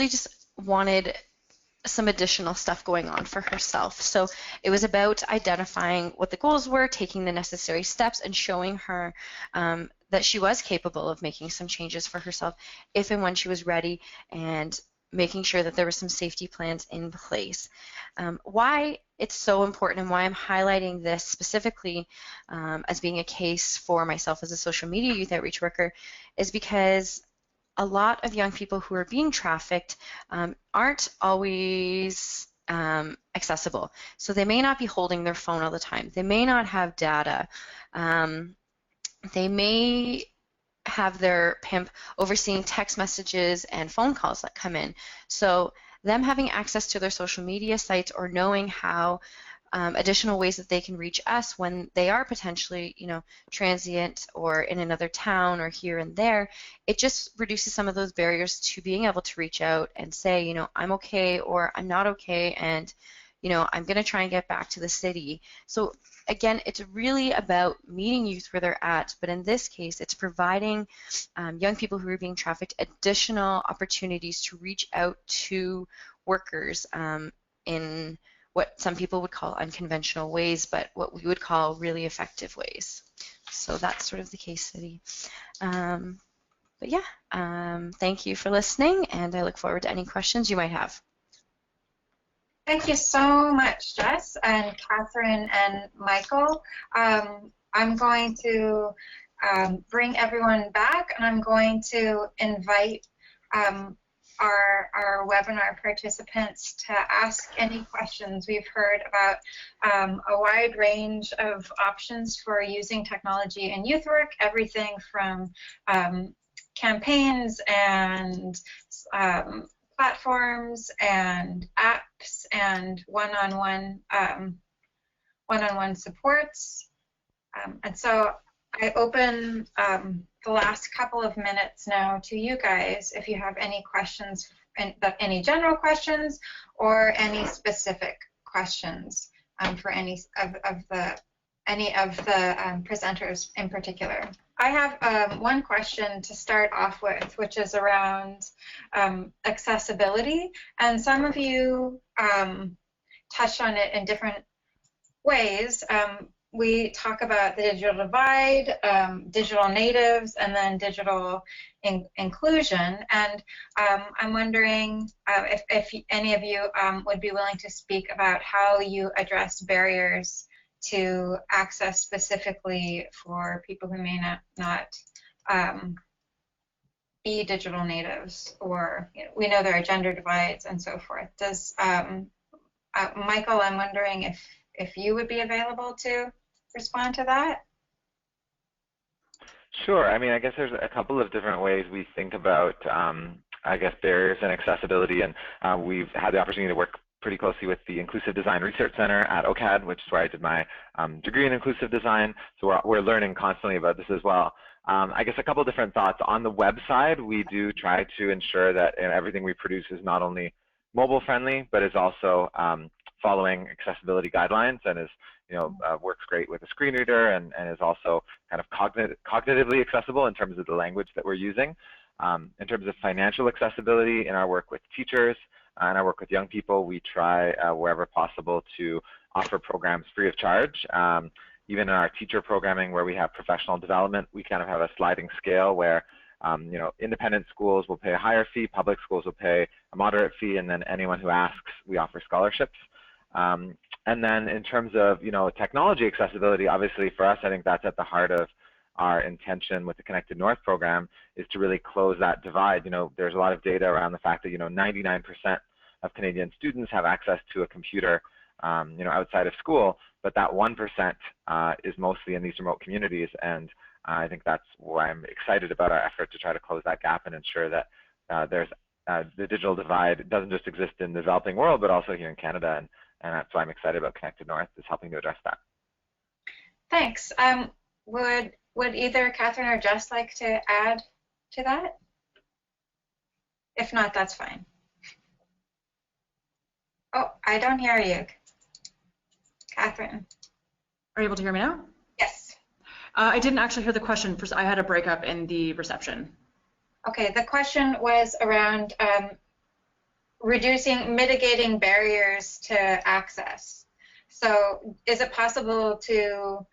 just wanted some additional stuff going on for herself. So it was about identifying what the goals were, taking the necessary steps, and showing her that she was capable of making some changes for herself if and when she was ready, and making sure that there were some safety plans in place. Why it's so important and why I'm highlighting this specifically as being a case for myself as a social media youth outreach worker is because a lot of young people who are being trafficked aren't always accessible. So they may not be holding their phone all the time. They may not have data. They may have their pimp overseeing text messages and phone calls that come in. So them having access to their social media sites or knowing how additional ways that they can reach us when they are potentially, transient or in another town or here and there, it just reduces some of those barriers to being able to reach out and say, I'm okay or I'm not okay, and I'm going to try and get back to the city. So again, it's really about meeting youth where they're at, but in this case, it's providing young people who are being trafficked additional opportunities to reach out to workers in what some people would call unconventional ways, but what we would call really effective ways. So that's sort of the case study. But yeah, thank you for listening, and I look forward to any questions you might have. Thank you so much, Jess and Catherine and Michael. I'm going to bring everyone back, and I'm going to invite our webinar participants to ask any questions. We've heard about a wide range of options for using technology in youth work, everything from campaigns and platforms and apps and one-on-one supports. And so I open the last couple of minutes now to you guys if you have any questions, any general questions or any specific questions for any of the presenters in particular. I have one question to start off with, which is around accessibility. And some of you touched on it in different ways. We talk about the digital divide, digital natives, and then digital inclusion. And I'm wondering if any of you would be willing to speak about how you address barriers to access specifically for people who may not be digital natives, or we know there are gender divides and so forth. Does Michael, I'm wondering if you would be available to respond to that? Sure. I mean, I guess there's a couple of different ways we think about, I guess, barriers and accessibility, and we've had the opportunity to work pretty closely with the Inclusive Design Research Center at OCAD, which is where I did my degree in inclusive design. So we're learning constantly about this as well. I guess a couple of different thoughts. On the web side, we do try to ensure that everything we produce is not only mobile friendly, but is also following accessibility guidelines, and is works great with a screen reader, and is also kind of cognitively accessible in terms of the language that we're using. In terms of financial accessibility, in our work with teachers and our work with young people, we try wherever possible to offer programs free of charge. Even in our teacher programming, where we have professional development, we kind of have a sliding scale where independent schools will pay a higher fee, public schools will pay a moderate fee, and then anyone who asks, we offer scholarships. And then in terms of technology accessibility, obviously for us, I think that's at the heart of our intention with the Connected North program, is to really close that divide. There's a lot of data around the fact that 99% of Canadian students have access to a computer outside of school, but that 1% is mostly in these remote communities, and I think that's why I'm excited about our effort to try to close that gap and ensure that there's the digital divide doesn't just exist in the developing world, but also here in Canada, and that's why I'm excited about Connected North, is helping to address that. Thanks. Would either Catherine or Jess like to add to that? If not, that's fine. Oh, I don't hear you. Catherine. Are you able to hear me now? Yes. I didn't actually hear the question. I had a breakup in the reception. Okay, the question was around mitigating barriers to access. So is it possible to,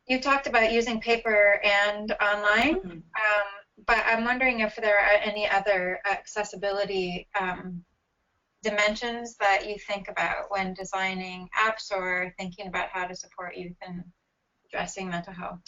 you talked about using paper and online, Mm-hmm. but I'm wondering if there are any other accessibility dimensions that you think about when designing apps or thinking about how to support youth in addressing mental health.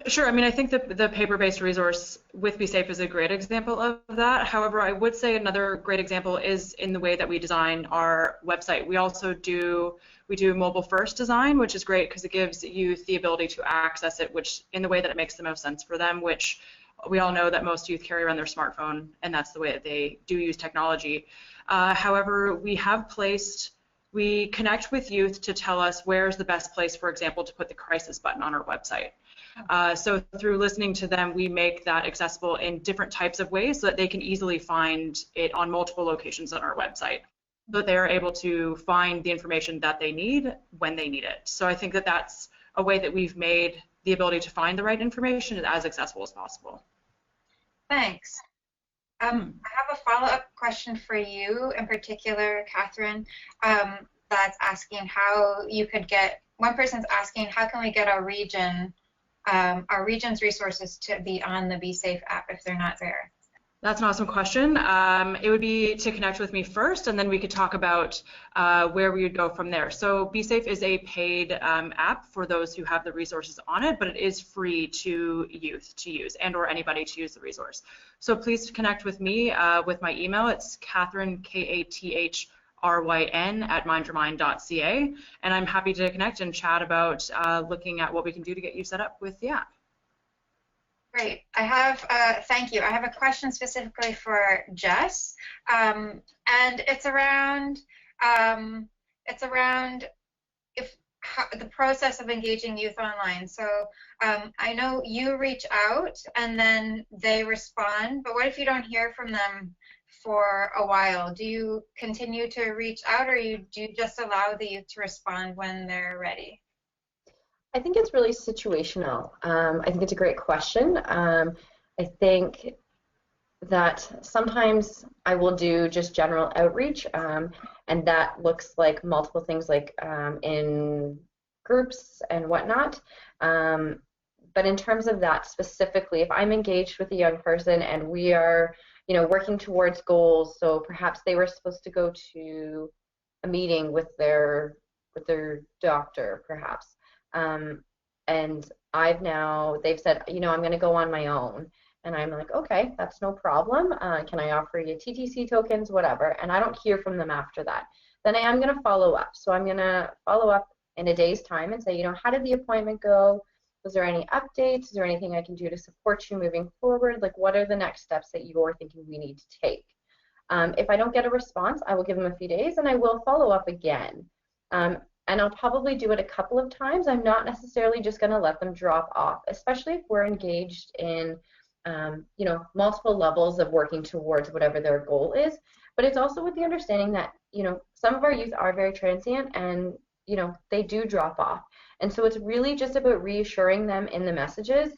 Sure. I mean, I think that the paper-based resource with BeSafe is a great example of that. However, I would say another great example is in the way that we design our website. We also do mobile-first design, which is great because it gives youth the ability to access it, which in the way that it makes the most sense for them, which we all know that most youth carry around their smartphone, and that's the way that they do use technology. However, we connect with youth to tell us where's the best place, for example, to put the crisis button on our website. So through listening to them, we make that accessible in different types of ways so that they can easily find it on multiple locations on our website, so that they are able to find the information that they need when they need it. So I think that that's a way that we've made the ability to find the right information as accessible as possible. Thanks. I have a follow-up question for you in particular, Catherine, that's asking how you could get, one person's asking, how can we get our region's resources to be on the BeSafe app if they're not there? That's an awesome question. It would be to connect with me first, and then we could talk about where we would go from there. So BeSafe is a paid app for those who have the resources on it, but it is free to youth to use and or anybody to use the resource. So please connect with me with my email. It's Catherine, KATHRYN @mindyourmind.ca, and I'm happy to connect and chat about looking at what we can do to get you set up with the app. Great. I have, thank you. I have a question specifically for Jess, and it's around the process of engaging youth online. So I know you reach out and then they respond, but what if you don't hear from them for a while? Do you continue to reach out, or do you just allow the youth to respond when they're ready? I think it's really situational. I think it's a great question. I think that sometimes I will do just general outreach, and that looks like multiple things, like in groups and whatnot. But in terms of that specifically, if I'm engaged with a young person and we are, working towards goals, so perhaps they were supposed to go to a meeting with their doctor, perhaps, and they've said, I'm going to go on my own. And I'm like, okay, that's no problem. Can I offer you TTC tokens, whatever? And I don't hear from them after that. Then I am going to follow up. So I'm going to follow up in a day's time and say, how did the appointment go? Was there any updates? Is there anything I can do to support you moving forward? Like, what are the next steps that you're thinking we need to take? If I don't get a response, I will give them a few days and I will follow up again. And I'll probably do it a couple of times. I'm not necessarily just going to let them drop off, especially if we're engaged in multiple levels of working towards whatever their goal is. But it's also with the understanding that, some of our youth are very transient and, they do drop off. And so it's really just about reassuring them in the messages,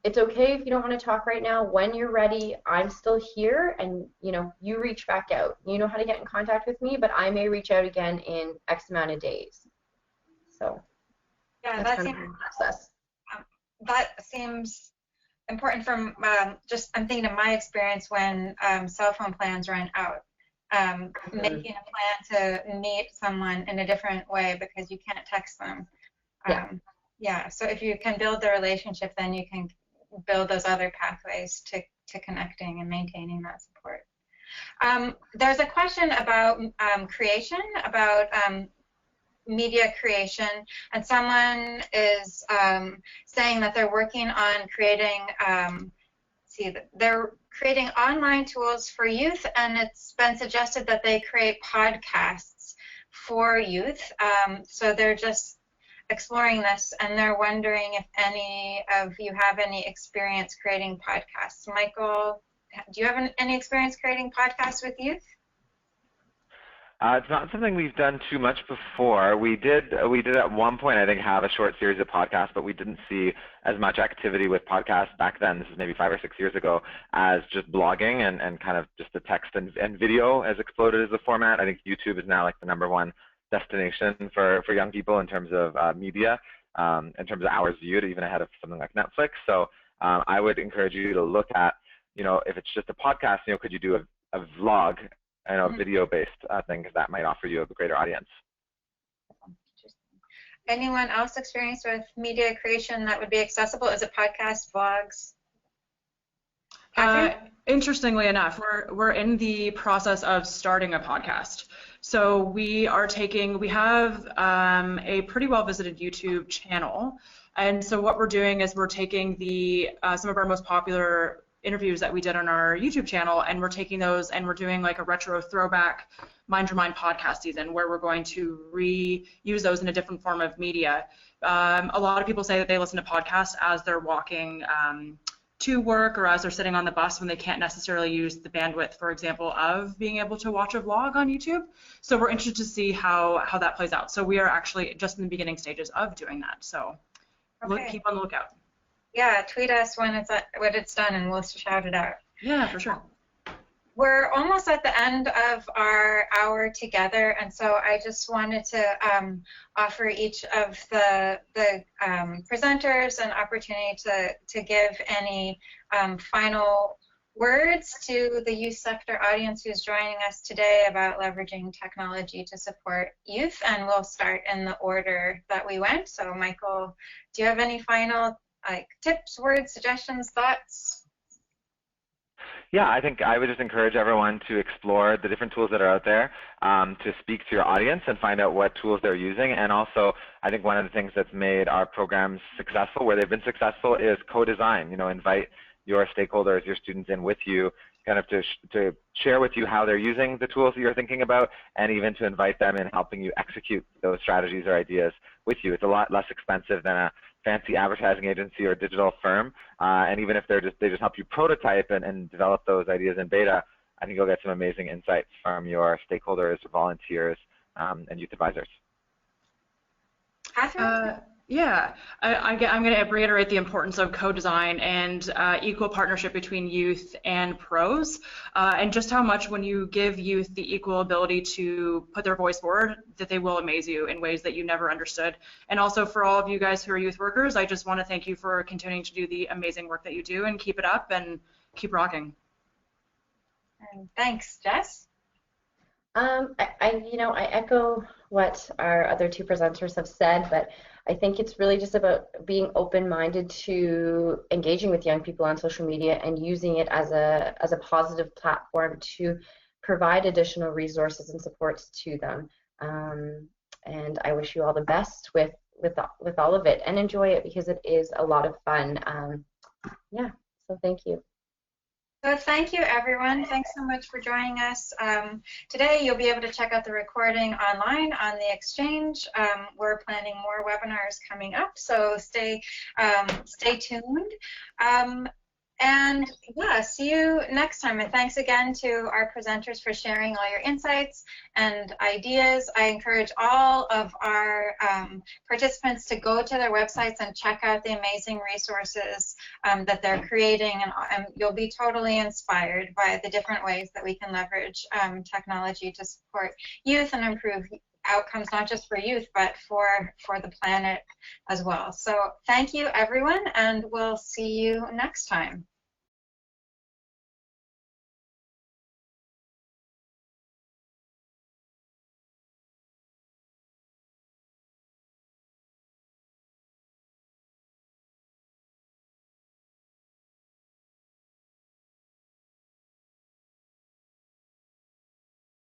it's okay if you don't want to talk right now. When you're ready, I'm still here, and, you reach back out. You know how to get in contact with me, but I may reach out again in X amount of days. So yeah, that's kind of the process. That seems important from I'm thinking of my experience when cell phone plans run out. Making a plan to meet someone in a different way because you can't text them. So if you can build the relationship, then you can build those other pathways to connecting and maintaining that support. There's a question about creation, about media creation, and someone is saying that they're working on creating they're creating online tools for youth, and it's been suggested that they create podcasts for youth. So they're just exploring this, and they're wondering if any of you have any experience creating podcasts. Michael, do you have any experience creating podcasts with youth? It's not something we've done too much before. We did at one point, I think, have a short series of podcasts, but we didn't see as much activity with podcasts back then. This is maybe 5 or 6 years ago, as just blogging and kind of just the text and video has exploded as a format. I think YouTube is now like the #1 destination for young people in terms of media, in terms of hours viewed, even ahead of something like Netflix. So I would encourage you to look at, if it's just a podcast, could you do a vlog, video-based thing, because that might offer you a greater audience. Anyone else experienced with media creation that would be accessible? Is it podcasts, blogs? Interestingly enough, we're in the process of starting a podcast. So we have a pretty well-visited YouTube channel, and so what we're doing is we're taking some of our most popular interviews that we did on our YouTube channel, and we're taking those and we're doing like a retro throwback Mind Your Mind podcast season where we're going to reuse those in a different form of media. A lot of people say that they listen to podcasts as they're walking to work or as they're sitting on the bus when they can't necessarily use the bandwidth, for example, of being able to watch a vlog on YouTube. So we're interested to see how that plays out. So we are actually just in the beginning stages of doing that. So keep on the lookout. Yeah, tweet us when it's done, and we'll shout it out. Yeah, for sure. We're almost at the end of our hour together, and so I just wanted to offer each of the presenters an opportunity to give any final words to the youth sector audience who's joining us today about leveraging technology to support youth, and we'll start in the order that we went. So Michael, do you have any final tips, words, suggestions, thoughts? Yeah, I think I would just encourage everyone to explore the different tools that are out there, to speak to your audience and find out what tools they're using. And also, I think one of the things that's made our programs successful, where they've been successful, is co-design. Invite your stakeholders, your students in with you, kind of to share with you how they're using the tools that you're thinking about, and even to invite them in helping you execute those strategies or ideas with you. It's a lot less expensive than a fancy advertising agency or digital firm, and even if they just help you prototype and develop those ideas in beta, I think you'll get some amazing insights from your stakeholders, volunteers, and youth advisors. Catherine? Yeah, I'm going to reiterate the importance of co-design and equal partnership between youth and pros, and just how much when you give youth the equal ability to put their voice forward, that they will amaze you in ways that you never understood. And also for all of you guys who are youth workers, I just want to thank you for continuing to do the amazing work that you do, and keep it up and keep rocking. Thanks, Jess. I echo what our other two presenters have said, but I think it's really just about being open-minded to engaging with young people on social media and using it as a positive platform to provide additional resources and supports to them. And I wish you all the best with all of it, and enjoy it because it is a lot of fun. Yeah, so thank you. So thank you, everyone. Thanks so much for joining us. Today, you'll be able to check out the recording online on the Exchange. We're planning more webinars coming up, so stay tuned. And yeah, see you next time. And thanks again to our presenters for sharing all your insights and ideas. I encourage all of our participants to go to their websites and check out the amazing resources that they're creating, and you'll be totally inspired by the different ways that we can leverage technology to support youth and improve outcomes, not just for youth, but for the planet as well. So thank you, everyone, and we'll see you next time.